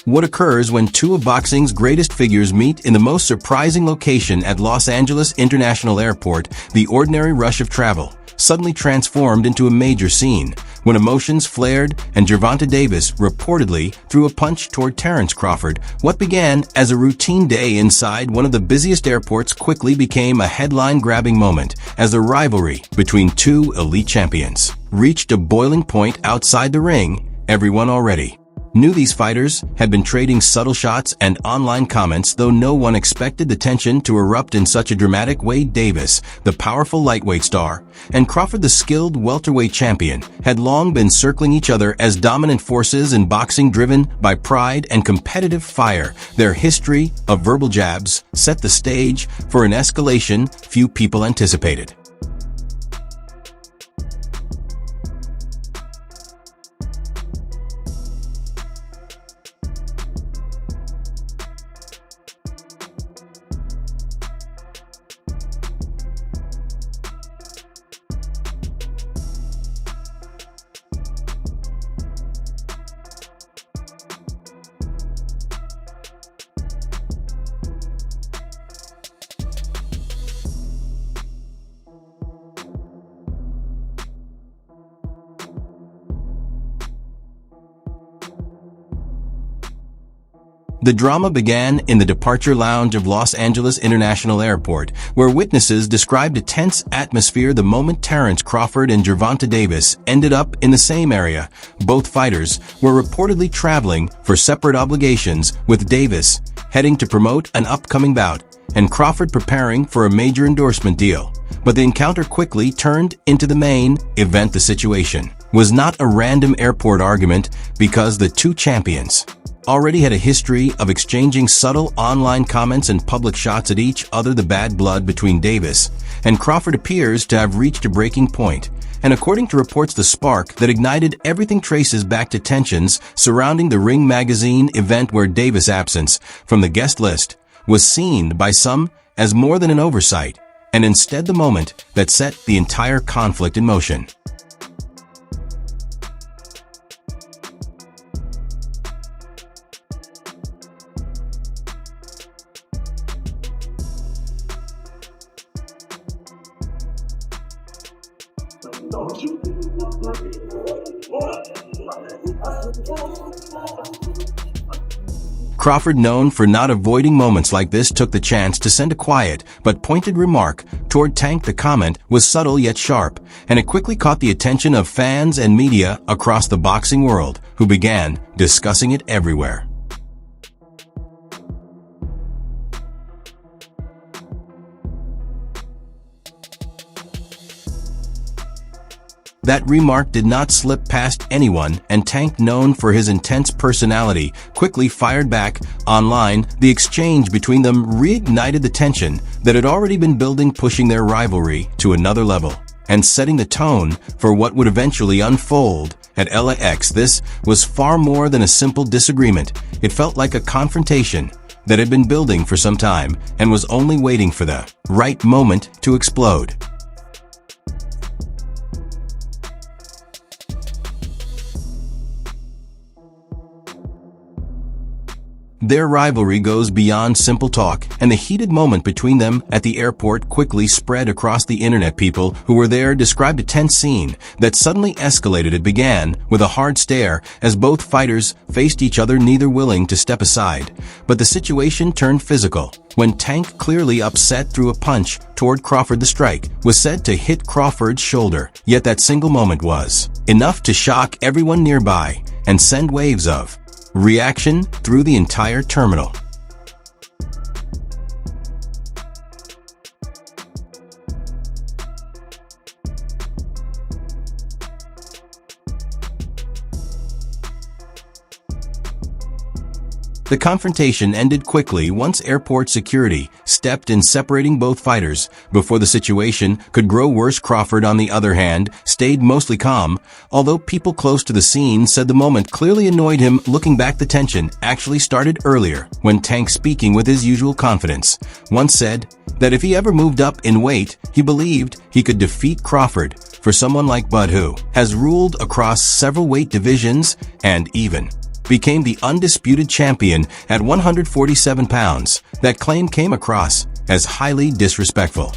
What occurs when two of boxing's greatest figures meet in the most surprising location at Los Angeles International Airport, the ordinary rush of travel suddenly transformed into a major scene when emotions flared and Gervonta reportedly threw a punch toward Terence Crawford. What began as a routine day inside one of the busiest airports quickly became a headline-grabbing moment as the rivalry between two elite champions reached a boiling point outside the ring. Everyone already knew these fighters had been trading subtle shots and online comments, though no one expected the tension to erupt in such a dramatic way. Davis, the powerful lightweight star, and Crawford, the skilled welterweight champion, had long been circling each other as dominant forces in boxing driven by pride and competitive fire. Their history of verbal jabs set the stage for an escalation few people anticipated. The drama began in the departure lounge of Los Angeles International Airport, where witnesses described a tense atmosphere the moment Terence Crawford and Gervonta ended up in the same area. Both fighters were reportedly traveling for separate obligations, with Davis heading to promote an upcoming bout and Crawford preparing for a major endorsement deal. But the encounter quickly turned into the main event. The situation was not a random airport argument because the two champions already had a history of exchanging subtle online comments and public shots at each other. The bad blood between Davis and Crawford appears to have reached a breaking point, and according to reports, the spark that ignited everything traces back to tensions surrounding the Ring magazine event, where Davis' absence from the guest list was seen by some as more than an oversight, and instead the moment that set the entire conflict in motion. Crawford, known for not avoiding moments like this, took the chance to send a quiet but pointed remark toward Tank. The comment was subtle yet sharp, and it quickly caught the attention of fans and media across the boxing world, who began discussing it everywhere. That remark did not slip past anyone, and Tank, known for his intense personality, quickly fired back online. The exchange between them reignited the tension that had already been building, pushing their rivalry to another level and setting the tone for what would eventually unfold at LAX. This was far more than a simple disagreement. It felt like a confrontation that had been building for some time and was only waiting for the right moment to explode. Their rivalry goes beyond simple talk, and the heated moment between them at the airport quickly spread across the internet. People who were there described a tense scene that suddenly escalated. It began with a hard stare as both fighters faced each other, neither willing to step aside. But the situation turned physical when Tank, clearly upset, threw a punch toward Crawford. The strike was said to hit Crawford's shoulder, yet that single moment was enough to shock everyone nearby and send waves of reaction through the entire terminal. The confrontation ended quickly once airport security stepped in, separating both fighters. Before the situation could grow worse, Crawford, on the other hand, stayed mostly calm, although people close to the scene said the moment clearly annoyed him. Looking back, the tension actually started earlier when Tank, speaking with his usual confidence, once said that if he ever moved up in weight, he believed he could defeat Crawford. for someone like Bud, who has ruled across several weight divisions and even became the undisputed champion at 147 pounds. That claim came across as highly disrespectful.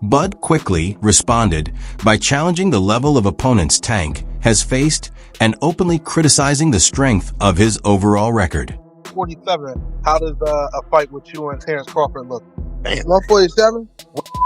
Bud quickly responded by challenging the level of opponents Tank has faced and openly criticizing the strength of his overall record. 47, how does a fight with you and Terence Crawford look? 147?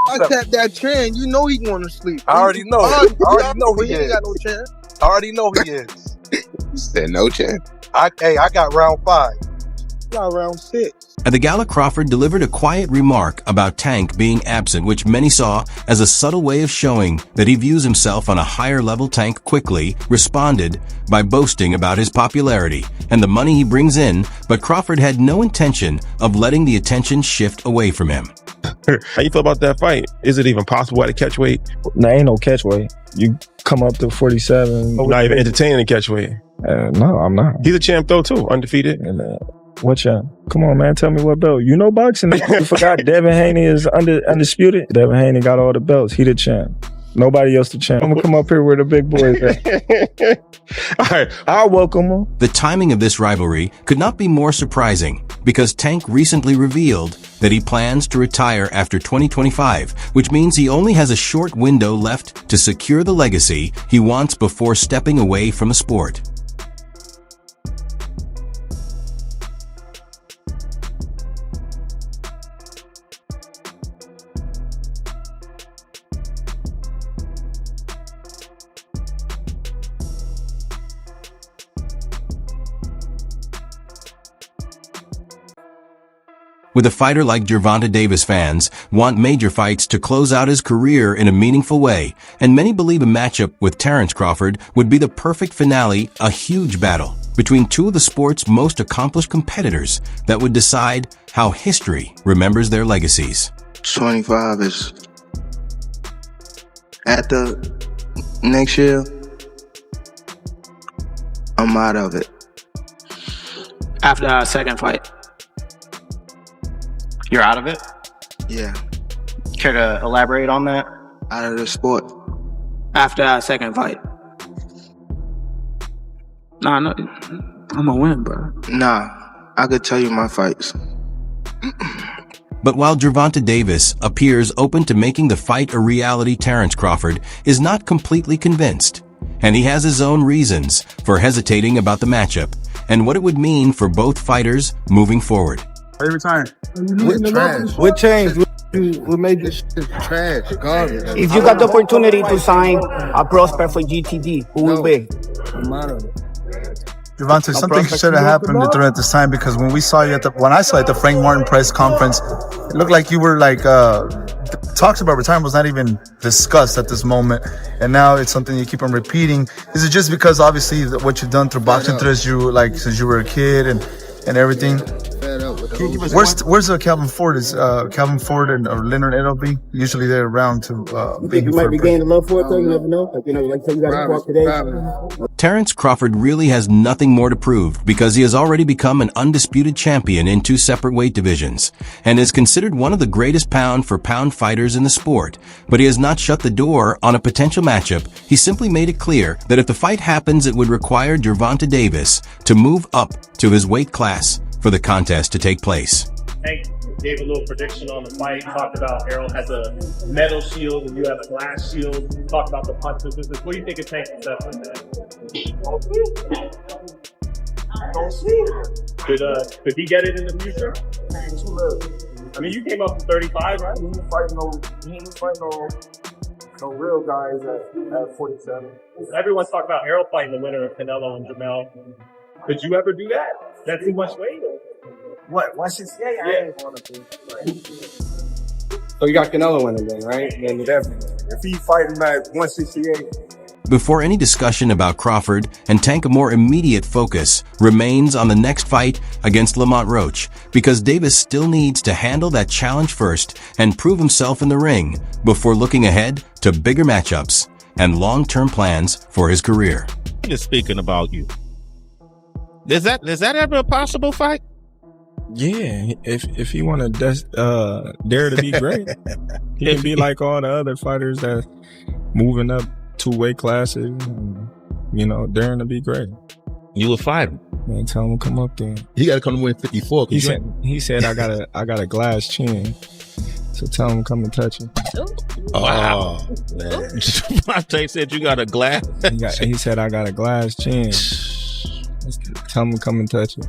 I tapped that chin, you know he going to sleep. I already know. I already know he ain't is. got no chin. I already know he is. You said no chin? I got round 5. You got round 6. At the gala, Crawford delivered a quiet remark about Tank being absent, which many saw as a subtle way of showing that he views himself on a higher level. Tank quickly responded by boasting about his popularity and the money he brings in, but Crawford had no intention of letting the attention shift away from him. How you feel about that fight? Is it even possible at a catch weight? No, ain't no catch weight. You come up to 47. Not even entertaining a catch weight. No, I'm not. He's a champ though too, undefeated. And, what champ? Come on, man. Tell me what belt. You know boxing. You forgot Devin Haney is undisputed. Devin Haney got all the belts. He the champ. Nobody else the champ. I'm gonna come up here where the big boys at. All right, I'll welcome him. The timing of this rivalry could not be more surprising because Tank recently revealed that he plans to retire after 2025, which means he only has a short window left to secure the legacy he wants before stepping away from the sport. With a fighter like Gervonta Davis, fans want major fights to close out his career in a meaningful way, and many believe a matchup with Terence Crawford would be the perfect finale, a huge battle between two of the sport's most accomplished competitors that would decide how history remembers their legacies. 25 is at the next year. I'm out of it. After our second fight. You're out of it? Yeah. Care to elaborate on that? Out of the sport. After our second fight. Nah, no, I'm gonna win, bro. Nah, I could tell you my fights. But while Gervonta Davis appears open to making the fight a reality, Terence Crawford is not completely convinced, and he has his own reasons for hesitating about the matchup and what it would mean for both fighters moving forward. Every time. What changed? What made this shit trash? Garbage. If you got the opportunity to sign a prospect for GTD, who will be? Gervonta, something should have happened during this time, because when we saw you when I saw you at the Frank Martin press conference, it looked like you were like talks about retirement was not even discussed at this moment, and now it's something you keep on repeating. Is it just because obviously what you've done through boxing since you were a kid and everything? Where's Calvin Ford? Is Calvin Ford and Leonard Edelby usually they're around to? You think you might be gaining love for it though? You never know. Like you got to walk today. Terence Crawford really has nothing more to prove because he has already become an undisputed champion in two separate weight divisions and is considered one of the greatest pound-for-pound fighters in the sport. But he has not shut the door on a potential matchup. He simply made it clear that if the fight happens, it would require Gervonta Davis to move up to his weight class for the contest to take place. Hank gave a little prediction on the fight, talked about Errol has a metal shield and you have a glass shield, talked about the punches. What do you think of Tank's success with that? Could he get it in the future? I mean, you came up from 35, right? He ain't fighting no real guys at 47. Everyone's talking about Errol fighting the winner of Canelo and Jamel. Could you ever do that? That's too much weight. What? What's his? Yeah. So you got Canelo winning then, right? Then definitely. If he fighting at 168. Before any discussion about Crawford and Tank, a more immediate focus remains on the next fight against Lamont Roach, because Davis still needs to handle that challenge first and prove himself in the ring before looking ahead to bigger matchups and long-term plans for his career. Just speaking about you. Is that ever a possible fight? Yeah, if he want to dare to be great, he can be like all the other fighters that moving up 2 weight classes, and, daring to be great. You would fight him. Man, tell him to come up there. He got to come to win 54. He said I got a glass chin. So tell him to come and touch it. Wow. Man. Devontae said you got a glass. He said I got a glass chin. Tell him to come and touch it.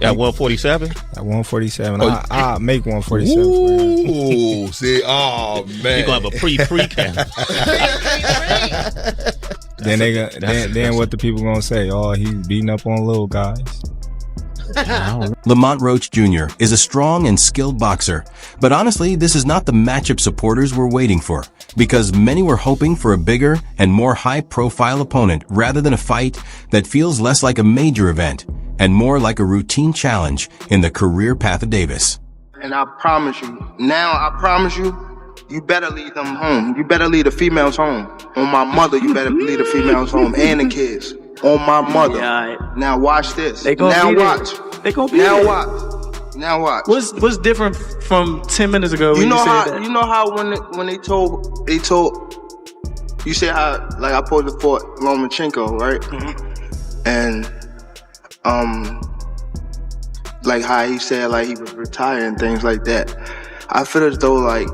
At 147? At 147. I'll make 147 for him. Ooh, see, oh man. You're going to have a pre-camp. Then what the people going to say? Oh, he's beating up on little guys. Lamont Roach Jr. is a strong and skilled boxer, but honestly, this is not the matchup supporters were waiting for, because many were hoping for a bigger and more high-profile opponent rather than a fight that feels less like a major event and more like a routine challenge in the career path of Davis. And I promise you, you better leave them home. You better leave the females home. On my mother, you better leave the females home and the kids. On my mother. Yeah, now watch this. Now watch. They gonna be now there. watch. Now watch. What's different from 10 minutes ago? You when know you how said that? you know how when they told you said how like I posed for Lomachenko, right? Mm-hmm. And like how he said like he was retired and things like that. I feel as though like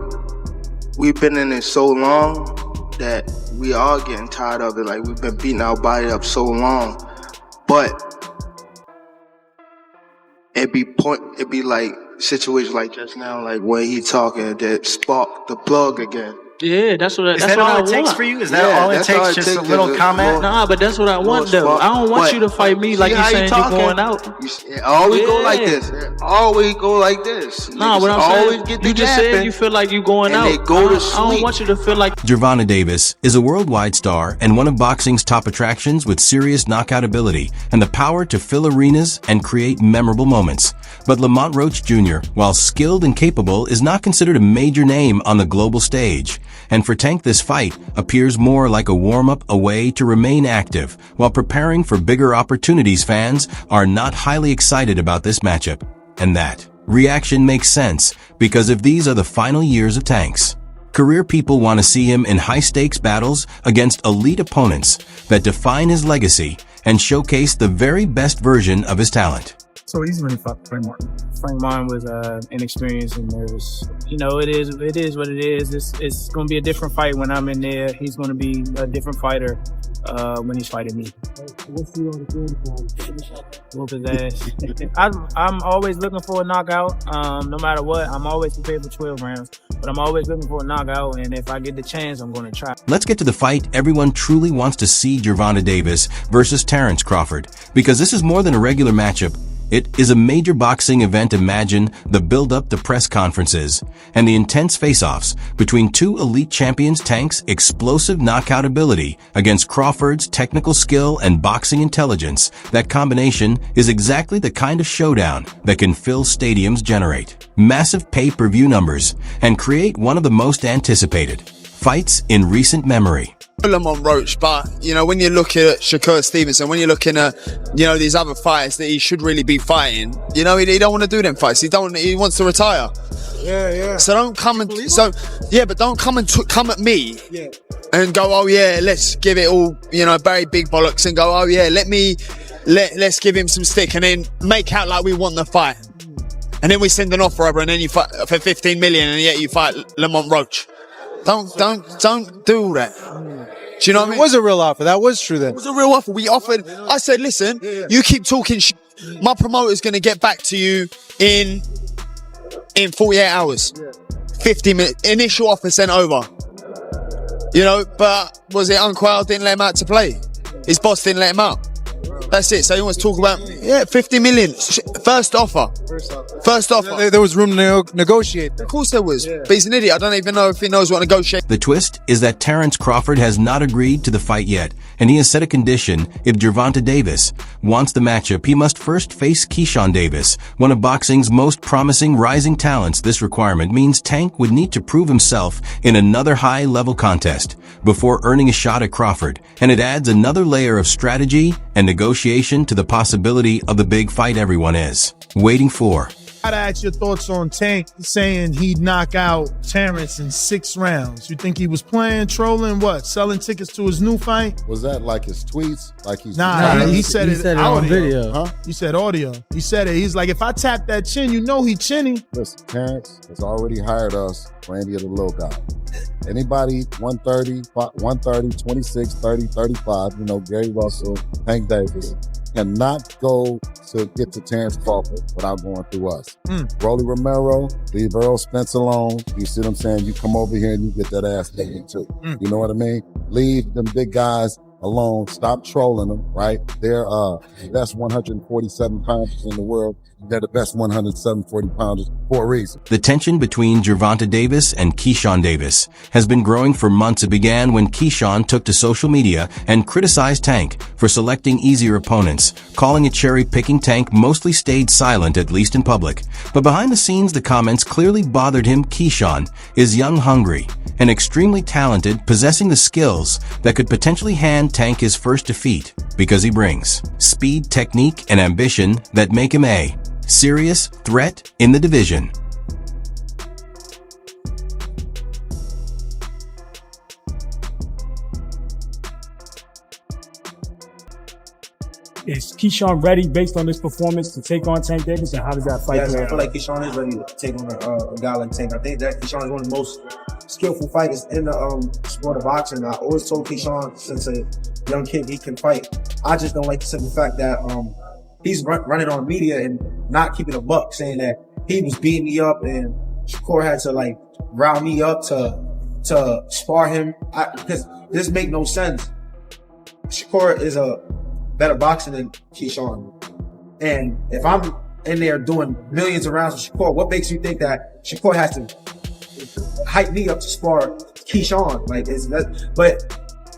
we've been in it so long that we are getting tired of it. Like we've been beating our body up so long, but it be like situations like just now, like when he talking that spark the plug again. Yeah, that's what Is that all it takes for you? Is that all it takes? Just a little comment? Nah, but that's what I want though. I don't want you to fight me like you saying you're going out. Always go like this. Always go like this. Nah, what I'm saying, you just said you feel like you going out. They go to sleep. I don't want you to feel like. Gervonta Davis is a worldwide star and one of boxing's top attractions with serious knockout ability and the power to fill arenas and create memorable moments. But Lamont Roach Jr., while skilled and capable, is not considered a major name on the global stage. And for Tank, this fight appears more like a warm-up, a way to remain active while preparing for bigger opportunities. Fans are not highly excited about this matchup. And that reaction makes sense, because if these are the final years of Tank's career, people want to see him in high-stakes battles against elite opponents that define his legacy and showcase the very best version of his talent. So easy when he fought Frank Martin. Frank Martin was inexperienced and nervous. It is what it is. It's going to be a different fight when I'm in there. He's going to be a different fighter when he's fighting me. What's he on the game? Whoop his ass. I'm always looking for a knockout. No matter what, I'm always prepared for 12 rounds. But I'm always looking for a knockout, and if I get the chance, I'm going to try. Let's get to the fight everyone truly wants to see: Gervonta Davis versus Terence Crawford. Because this is more than a regular matchup. It is a major boxing event. Imagine the build-up to press conferences and the intense face-offs between two elite champions. Tank's explosive knockout ability against Crawford's technical skill and boxing intelligence. That combination is exactly the kind of showdown that can fill stadiums, generate massive pay-per-view numbers, and create one of the most anticipated fights in recent memory. Lamont Roach, but when you look at Shakur Stevenson, when you're looking at these other fighters that he should really be fighting, he don't want to do them fights. He wants to retire. Yeah. So don't come and but don't come and come at me and go, oh yeah, let's give it all very big bollocks and go, oh yeah, let's give him some stick and then make out like we want the fight, and then we send an offer over and then you fight for 15 million and yet you fight Lamont Roach. Don't do that. Do you know what I mean? It was a real offer. That was true then. It was a real offer. We offered. I said, listen, you keep talking my promoter's going to get back to you in 48 hours. 50 minutes. Initial offer sent over. But was it Unquell didn't let him out to play? His boss didn't let him out. That's it. So he wants to talk about 50 million. First offer. There was room to negotiate. Of course there was. But he's an idiot. I don't even know if he knows what to negotiate. The twist is that Terence Crawford has not agreed to the fight yet, and he has set a condition: if Gervonta Davis wants the matchup, he must first face Keyshawn Davis, one of boxing's most promising rising talents. This requirement means Tank would need to prove himself in another high-level contest before earning a shot at Crawford, and it adds another layer of strategy and negotiation to the possibility of the big fight everyone is waiting for. I'd ask your thoughts on Tank saying he'd knock out Terence in 6 rounds. You think he was playing, trolling, what? Selling tickets to his new fight? Was that like his tweets? Like he's he said it on video. Huh? He said audio. He said it. He's like, if I tap that chin, you know he chinny. Listen, Terence has already hired us for any of the little guys. Anybody 130, 26, 30, 35, Gary Russell, Hank Davis, cannot go to get to Terence Crawford without going through us. Rolly Romero, leave Earl Spence alone. You see what I'm saying? You come over here and you get that ass taken too. You know what I mean? Leave them big guys alone. Stop trolling them, right? They're the best 147 pounders in the world. They're the best 140 pounders for a reason. The tension between Gervonta Davis and Keyshawn Davis has been growing for months. It began when Keyshawn took to social media and criticized Tank for selecting easier opponents. Calling it cherry-picking, Tank mostly stayed silent, at least in public. But behind the scenes, the comments clearly bothered him. Keyshawn is young, hungry, and extremely talented, possessing the skills that could potentially hand Tank his first defeat because he brings speed, technique, and ambition that make him a serious threat in the division. Is Keyshawn ready based on this performance to take on Tank Davis, and how does that fight Yes, go? I feel like Keyshawn is ready to take on a guy like Tank. I think that Keyshawn is one of the most skillful fighters in the sport of boxing. I always told Keyshawn since a young kid he can fight. I just don't like the simple fact that he's running on media and not keeping a buck, saying that he was beating me up and Shakur had to round me up to spar him. Because this make no sense. Shakur is a better boxer than Keyshawn. And if I'm in there doing millions of rounds with Shakur, what makes you think that Shakur has to hype me up to spar Keyshawn? But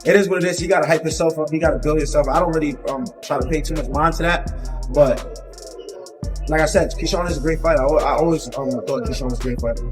it is what it is. You got to hype yourself up. You got to build yourself. I don't really try to pay too much mind to that. But like I said, Keyshawn is a great fighter. I always thought Keyshawn was a great fighter.